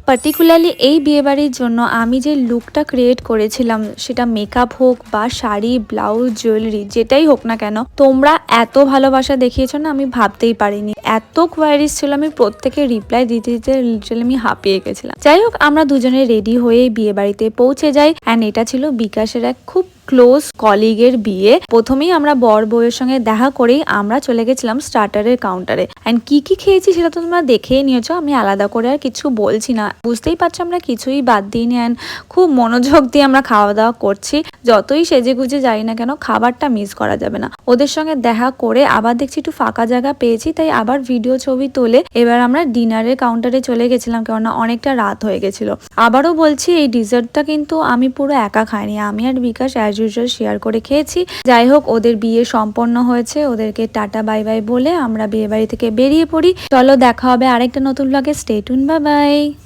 Particularly এই বিয়েবাড়ির জন্য আমি যে লুকটা ক্রিয়েট করেছিলাম, সেটা মেকআপ হোক বা শাড়ি, ব্লাউজ, জুয়েলারি যেটাই হোক না কেন, তোমরা এত ভালোবাসা দেখিয়েছো না, আমি ভাবতেই পারিনি। এত কোয়ারিজ ছিল, আমি প্রত্যেকে রিপ্লাই দিতে দিতে লিটারালি আমি হাঁপিয়ে গেছিলাম। যাই হোক, আমরা দুজনে রেডি হয়ে বিয়ে বাড়িতে পৌঁছে যাই। অ্যান্ড এটা ছিল বিকাশের এক খুব ক্লোজ কলিগের বিয়ে। প্রথমেই আমরা বর বউয়ের সঙ্গে দেখা করেই আমরা চলে গেছিলাম স্টার্টারের কাউন্টারে। অ্যান্ড কি কি খেয়েছি সেটা তো তোমরা দেখেই নিয়েছো, আমি আলাদা করে আর কিছু বলছি না। বুঝতেই পারছো আমরা কিছুই বাদ দিইনি। অ্যান্ড খুব মনোযোগ দিয়ে আমরা খাওয়া দাওয়া করছি। যতই সেজে গুজে যাই না কেন, খাবারটা মিস করা যাবে না। ওদের সঙ্গে দেখা করে আবার দেখছি একটু ফাঁকা জায়গা পেয়েছি, তাই আবার ভিডিও ছবি তুলে এবার আমরা ডিনারের কাউন্টারে চলে গেছিলাম, কেননা অনেকটা রাত হয়ে গেছিল। আবারও বলছি, এই ডিজার্টটা কিন্তু আমি পুরো একা খাইনি, আমি আর বিকাশ অ্যাজ ইউজুয়াল শেয়ার করে খেয়েছি। যাই হোক, ওদের বিয়ে সম্পন্ন হয়েছে, ওদেরকে টাটা বাই বাই বলে আমরা বিয়ে বাড়ি থেকে বেরিয়ে পড়ি। চলো দেখা হবে আরেকটা নতুন ব্লগে। Stay tune, bye bye.